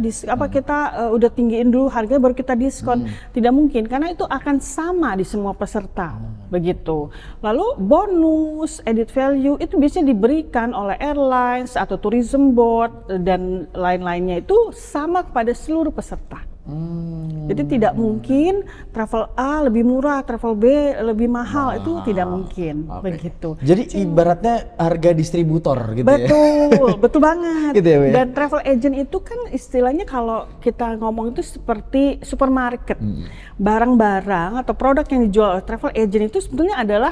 udah tinggiin dulu harga baru kita diskon. Tidak mungkin karena itu akan sama di semua peserta. Begitu. Lalu bonus, added value itu biasanya diberikan oleh airlines atau tourism board dan lain-lainnya itu sama kepada seluruh peserta. Jadi tidak mungkin travel A lebih murah, travel B lebih mahal, itu tidak mungkin. Begitu. Jadi ibaratnya harga distributor gitu ya. Betul banget. Gitu ya, Bu, ya? Dan travel agent itu kan istilahnya kalau kita ngomong itu seperti supermarket. Barang-barang atau produk yang dijual oleh travel agent itu sebetulnya adalah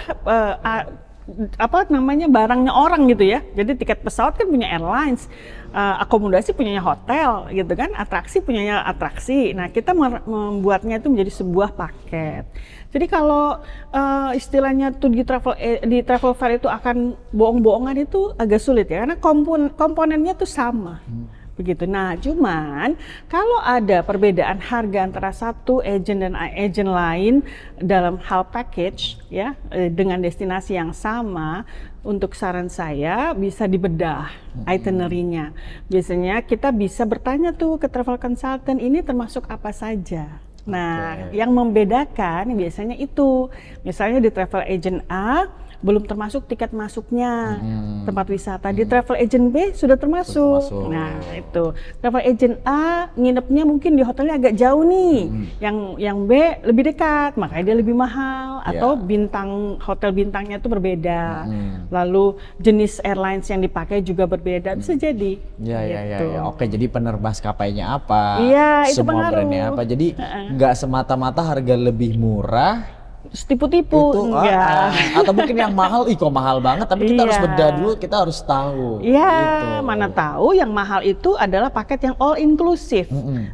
barangnya orang gitu ya. Jadi tiket pesawat kan punya airlines, akomodasi punyanya hotel gitu kan, atraksi punyanya atraksi. Nah kita membuatnya itu menjadi sebuah paket. Jadi kalau istilahnya tuh di travel fair itu akan bohong-bohongan itu agak sulit ya, karena komponennya tuh sama. Begitu. Nah, cuman kalau ada perbedaan harga antara satu agent dan agent lain dalam hal package ya dengan destinasi yang sama, untuk saran saya bisa dibedah itinerary-nya. Biasanya kita bisa bertanya tuh ke travel consultant, ini termasuk apa saja. Nah, yang membedakan biasanya itu, misalnya di travel agent A belum termasuk tiket masuknya tempat wisata, di travel agent B sudah termasuk. Nah itu travel agent A nginepnya mungkin di hotelnya agak jauh nih, yang B lebih dekat makanya dia lebih mahal, atau hotel bintangnya itu berbeda, lalu jenis airlines yang dipakai juga berbeda, bisa jadi. Ya. Oke, jadi penerbang maskapainya apa, itu semua pengaruh. brandnya apa, jadi nggak semata-mata harga lebih murah terus tipu-tipu, enggak. Atau mungkin yang mahal, kok mahal banget, tapi kita harus bedah dulu, kita harus tahu. Iya, mana tahu yang mahal itu adalah paket yang all inclusive.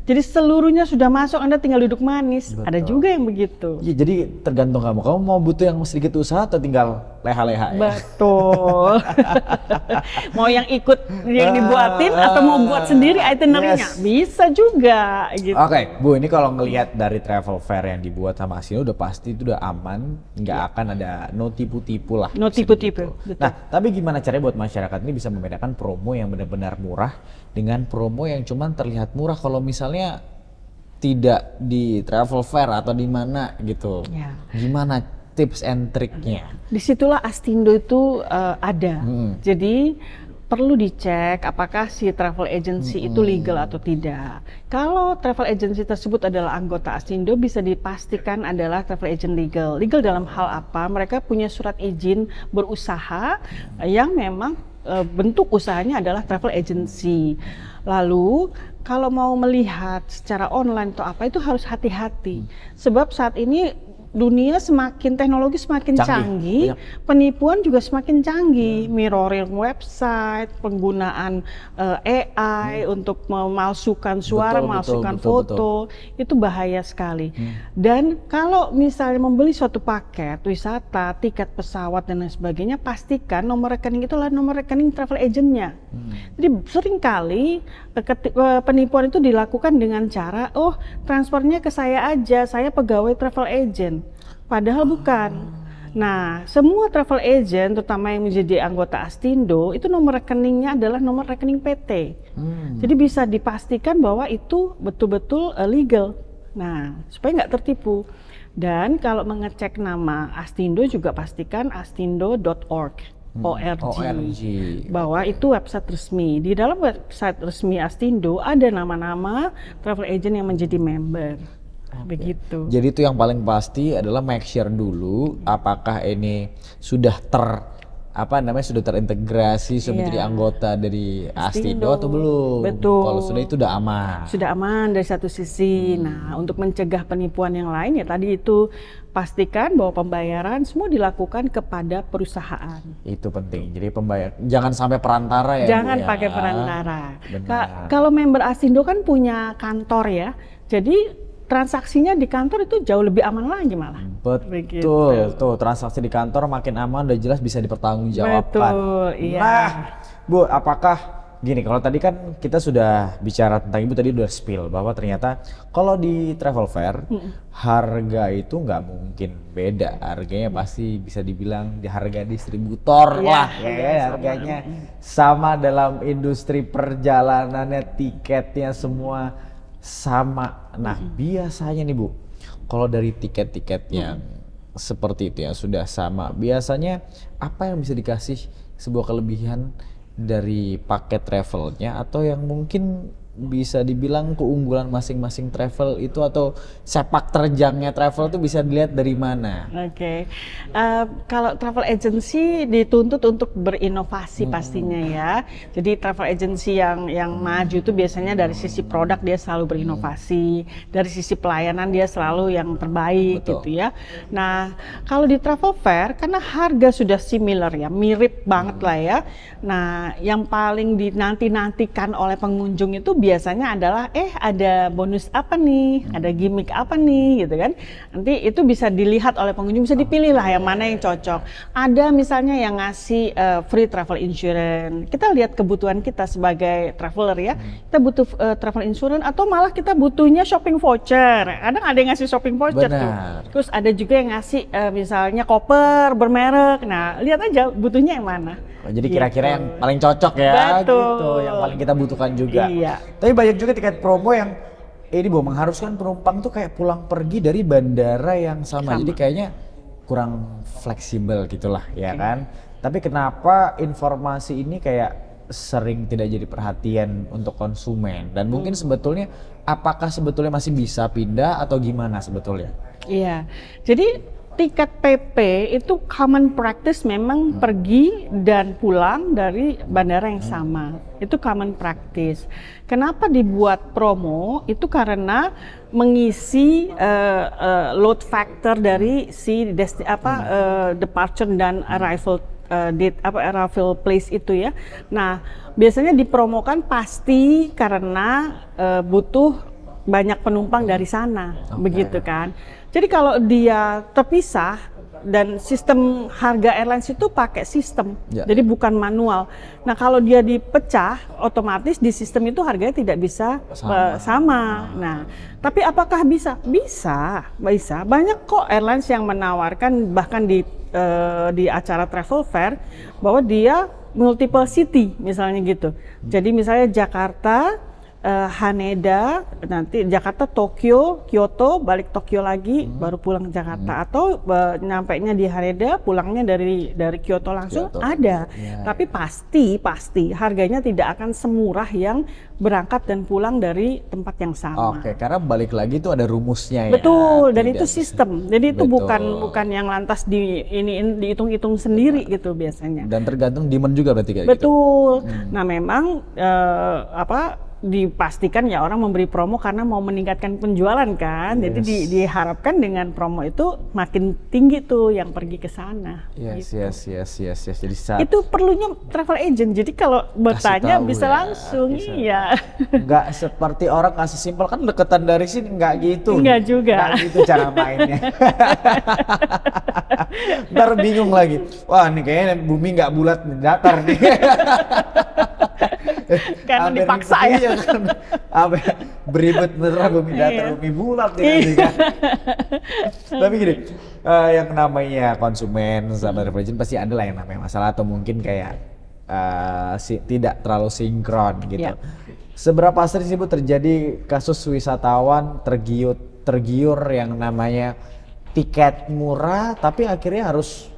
Jadi seluruhnya sudah masuk, Anda tinggal duduk manis. Ada juga yang begitu. Iya, jadi tergantung kamu mau butuh yang sedikit usaha atau tinggal leha-leha ya? Betul. Mau yang ikut yang dibuatin atau mau buat sendiri itinerary-nya, bisa juga gitu. Oke, Bu, ini kalau ngelihat dari travel fair yang dibuat sama Astino udah pasti itu udah aman, nggak akan ada no tipu-tipu lah. No tipu-tipu. Nah, tapi gimana caranya buat masyarakat ini bisa membedakan promo yang benar-benar murah dengan promo yang cuman terlihat murah kalau misalnya tidak di travel fair atau di mana gitu. Gimana tips and triknya? Disitulah Astindo itu ada. Jadi perlu dicek apakah si travel agency itu legal atau tidak. Kalau travel agency tersebut adalah anggota Astindo, bisa dipastikan adalah travel agent legal. Legal dalam hal apa? Mereka punya surat izin berusaha yang memang bentuk usahanya adalah travel agency. Lalu kalau mau melihat secara online atau apa, itu harus hati-hati. Sebab saat ini dunia teknologi semakin canggih, penipuan juga semakin canggih, mirroring website, penggunaan AI untuk memalsukan suara, memalsukan foto, itu bahaya sekali. Dan kalau misalnya membeli suatu paket wisata, tiket pesawat dan lain sebagainya, pastikan nomor rekening itu adalah nomor rekening travel agentnya. Jadi seringkali penipuan itu dilakukan dengan cara, transfernya ke saya aja, saya pegawai travel agent. Padahal bukan. Nah, semua travel agent, terutama yang menjadi anggota Astindo, itu nomor rekeningnya adalah nomor rekening PT. Jadi bisa dipastikan bahwa itu betul-betul legal. Nah, supaya nggak tertipu. Dan kalau mengecek nama Astindo juga pastikan astindo.org. ORG, bahwa itu website resmi. Di dalam website resmi Astindo ada nama-nama travel agent yang menjadi member. begitu. Jadi itu yang paling pasti adalah make sure dulu apakah ini sudah sudah terintegrasi, sudah menjadi anggota dari Astindo atau belum. Betul. Kalau sudah itu udah aman. Sudah aman dari satu sisi. Nah, untuk mencegah penipuan yang lain ya tadi itu pastikan bahwa pembayaran semua dilakukan kepada perusahaan. Itu penting. Jadi jangan sampai perantara ya. Jangan Bu, ya. pakai perantara. Benar. Kalau member Astindo kan punya kantor ya. Jadi transaksinya di kantor itu jauh lebih aman lagi malah. Betul, tuh transaksi di kantor makin aman, udah jelas bisa dipertanggungjawabkan. Betul, iya. Nah, Bu, apakah gini, kalau tadi kan kita sudah bicara tentang, Ibu tadi udah spill bahwa ternyata kalau di travel fair harga itu nggak mungkin beda, harganya pasti bisa dibilang di harga distributor lah, ya harganya sama dalam industri perjalanannya, tiketnya semua sama. Nah, biasanya nih Bu, kalau dari tiket-tiket yang seperti itu yang sudah sama, biasanya apa yang bisa dikasih sebuah kelebihan dari paket travelnya, atau yang mungkin bisa dibilang keunggulan masing-masing travel itu, atau sepak terjangnya travel itu bisa dilihat dari mana? Oke. Kalau travel agency dituntut untuk berinovasi pastinya ya. Jadi travel agency yang maju itu biasanya dari sisi produk dia selalu berinovasi, dari sisi pelayanan dia selalu yang terbaik. Betul. Gitu ya. Nah, kalau di travel fair karena harga sudah similar ya, mirip banget lah ya. Nah, yang paling dinanti-nantikan oleh pengunjung itu biasanya adalah ada bonus apa nih, ada gimmick apa nih gitu kan. Nanti itu bisa dilihat oleh pengunjung, bisa dipilih lah yang mana yang cocok. Ada misalnya yang ngasih free travel insurance. Kita lihat kebutuhan kita sebagai traveler ya. Kita butuh travel insurance atau malah kita butuhnya shopping voucher. Kadang ada yang ngasih shopping voucher tuh. Terus ada juga yang ngasih misalnya koper bermerek. Nah, lihat aja butuhnya yang mana. Jadi kira-kira yang paling cocok ya. Betul. Gitu, yang paling kita butuhkan juga. Iya. Tapi banyak juga tiket promo yang ini Bu, mengharuskan penumpang tuh kayak pulang pergi dari bandara yang sama. Jadi kayaknya kurang fleksibel gitulah ya kan. Tapi kenapa informasi ini kayak sering tidak jadi perhatian untuk konsumen, dan mungkin sebetulnya apakah sebetulnya masih bisa pindah atau gimana sebetulnya? Iya. Jadi tiket PP itu common practice memang pergi dan pulang dari bandara yang sama. Itu common practice. Kenapa dibuat promo? Itu karena mengisi load factor dari si departure dan arrival date arrival place itu ya. Nah, biasanya dipromokan pasti karena butuh banyak penumpang dari sana, begitu kan. Jadi kalau dia terpisah dan sistem harga airlines itu pakai sistem, jadi bukan manual. Nah, kalau dia dipecah, otomatis di sistem itu harganya tidak bisa sama. Nah, tapi apakah bisa? Bisa. Banyak kok airlines yang menawarkan bahkan di acara travel fair bahwa dia multiple city misalnya gitu. Jadi misalnya Jakarta, Haneda, nanti Jakarta, Tokyo, Kyoto, balik Tokyo lagi, baru pulang ke Jakarta, atau nyampainya di Haneda, pulangnya dari Kyoto langsung. Ada. Tapi pasti harganya tidak akan semurah yang berangkat dan pulang dari tempat yang sama. Oke, karena balik lagi itu ada rumusnya ya. Betul, dan itu sistem. Jadi itu bukan yang lantas dihitung-hitung sendiri gitu biasanya. Dan tergantung demand juga berarti kayak gitu. Betul. Nah, memang dipastikan ya orang memberi promo karena mau meningkatkan penjualan kan. Jadi diharapkan dengan promo itu makin tinggi tuh yang pergi ke sana. Yes. Jadi itu perlunya travel agent. Jadi kalau bertanya bisa langsung. Iya. Enggak seperti orang kasih simpel kan deketan dari sini, enggak gitu. Enggak juga. Enggak gitu cara mainnya. Ntar bingung lagi. Wah, nih kayaknya bumi enggak bulat, datar nih. Karena dipaksa ya. Kan, beribet beneran bumi datar, bumi bulat ya kan. Tapi gini, yang namanya konsumen sama travel agent pasti ada lah yang namanya masalah, atau mungkin kayak tidak terlalu sinkron gitu. Seberapa sering sih Bu terjadi kasus wisatawan tergiur yang namanya tiket murah tapi akhirnya harus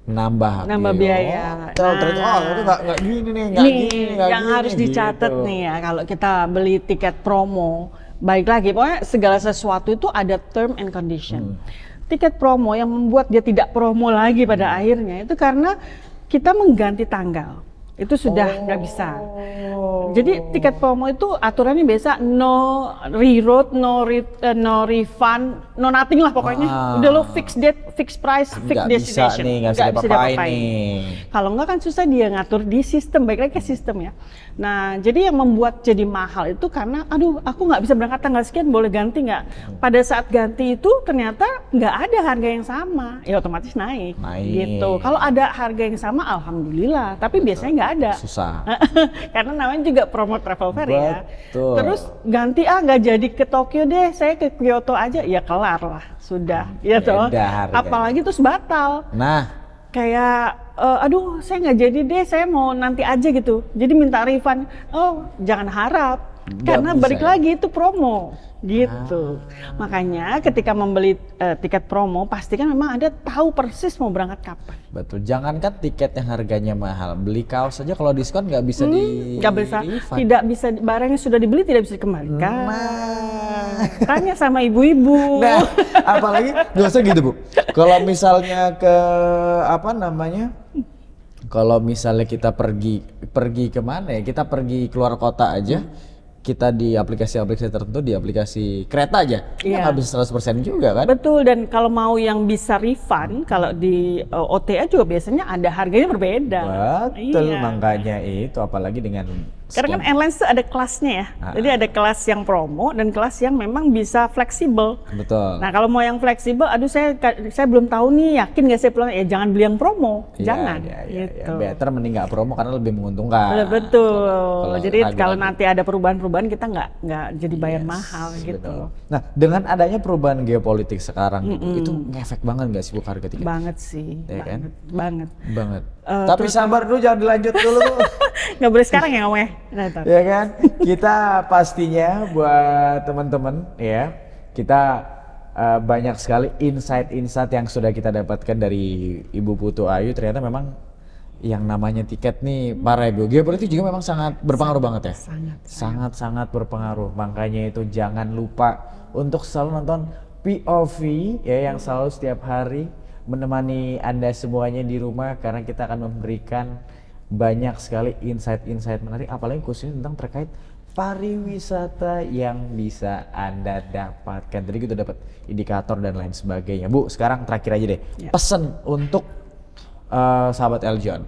nambah biaya. Ternyata itu nggak gini nih, nggak gini. Yang harus dicatat gitu nih ya, kalau kita beli tiket promo, baik lagi, pokoknya segala sesuatu itu ada term and condition. Tiket promo yang membuat dia tidak promo lagi pada akhirnya itu karena kita mengganti tanggal. Itu sudah nggak bisa. Jadi tiket promo itu aturannya biasa no reroute, no refund, no nothing lah pokoknya. Udah lo fix date, fix price, fix destination. Nggak bisa diapa-apain. Kalau nggak kan susah dia ngatur di sistem, baik lagi ke sistem ya. Nah jadi yang membuat jadi mahal itu karena aduh aku nggak bisa berangkat tanggal sekian, boleh ganti nggak? Pada saat ganti itu ternyata nggak ada harga yang sama, ya otomatis naik. Gitu. Kalau ada harga yang sama alhamdulillah, tapi biasanya nggak ada. Susah. Karena namanya juga promo travel fair ya. Betul. Terus ganti nggak jadi ke Tokyo deh, saya ke Kyoto aja, ya kelar lah sudah. Ya toh. Apalagi terus batal. Nah, kayak aduh saya nggak jadi deh, saya mau nanti aja gitu. Jadi minta refund. Oh jangan harap, karena balik lagi itu promo. Gitu. Makanya ketika membeli tiket promo pastikan memang Anda tahu persis mau berangkat kapan. Betul. Jangankan tiket yang harganya mahal, beli kaos saja kalau diskon nggak bisa nggak bisa, tidak bisa, barangnya sudah dibeli tidak bisa dikembalikan. Tanya sama ibu-ibu. Nah, apalagi nggak usah gitu Bu. Kalau misalnya ke kalau misalnya kita pergi kemana ya? Kita pergi keluar kota aja. Kita di aplikasi-aplikasi tertentu, di aplikasi kereta aja, nggak bisa 100% juga kan? Betul, dan kalau mau yang bisa refund, kalau di OTA juga biasanya ada harganya berbeda. Betul, makanya itu apalagi dengan karena kan airlines itu ada kelasnya ya, jadi ada kelas yang promo dan kelas yang memang bisa fleksibel. Betul. Nah kalau mau yang fleksibel, aduh saya belum tahu nih, yakin nggak saya pulang? Ya jangan beli yang promo, jangan. Gitu. Better mending nggak promo karena lebih menguntungkan. Betul. Jadi kalau nanti ada perubahan-perubahan kita nggak jadi bayar mahal gitu. Betul. Nah dengan adanya perubahan geopolitik sekarang itu ngefek banget nggak sih Bu harga tiket? Banget sih, ya banget. Tapi sabar dulu, jangan dilanjut dulu. Nggak boleh sekarang ya ngomongnya. Ya kan, kita pastinya buat teman-teman ya, kita banyak sekali insight-insight yang sudah kita dapatkan dari Ibu Putu Ayu. Ternyata memang yang namanya tiket nih parah Bu, geopolitik juga memang sangat berpengaruh banget ya. Sangat berpengaruh. Makanya itu jangan lupa untuk selalu nonton POV ya, yang selalu setiap hari menemani Anda semuanya di rumah, karena kita akan memberikan banyak sekali insight-insight menarik, apalagi khususnya tentang terkait pariwisata yang bisa Anda dapatkan. Tadi kita dapat indikator dan lain sebagainya. Bu, sekarang terakhir aja deh, pesan untuk sahabat Eljon,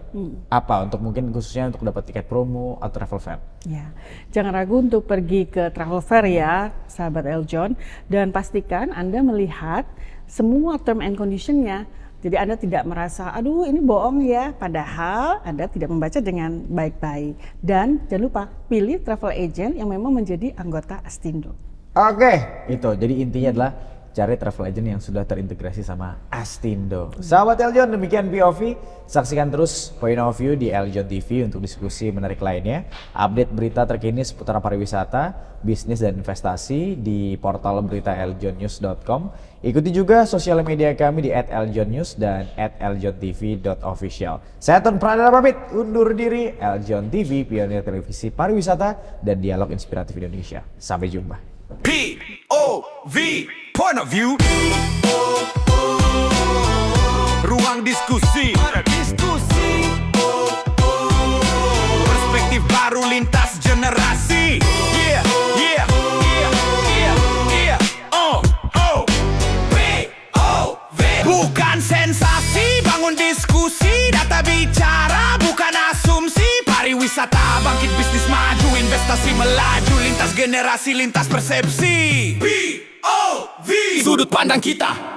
apa untuk mungkin khususnya untuk dapat tiket promo atau travel fair? Ya, jangan ragu untuk pergi ke travel fair ya, sahabat Eljon, dan pastikan Anda melihat semua term and condition-nya. Jadi Anda tidak merasa, aduh ini bohong ya, padahal Anda tidak membaca dengan baik-baik. Dan jangan lupa pilih travel agent yang memang menjadi anggota Astindo. Oke, itu jadi intinya adalah cari travel agent yang sudah terintegrasi sama Astindo. Sahabat Eljon, demikian POV. Saksikan terus Point of View di Eljon TV untuk diskusi menarik lainnya. Update berita terkini seputar pariwisata, bisnis dan investasi di portal berita eljonnews.com. Ikuti juga sosial media kami di @eljonnews dan @eljontv.official. Saya Ton Pradana pamit undur diri. Eljon TV, pionir televisi pariwisata dan dialog inspiratif Indonesia. Sampai jumpa. POV, Point of View. Ruang diskusi. Perspektif baru lintas generasi. POV. Bukan sensasi, bangun diskusi, data bicara, bukan asumsi. Pariwisata bangkit, bisnis maju, investasi melaju, lintas generasi, lintas persepsi. POV, sudut pandang kita.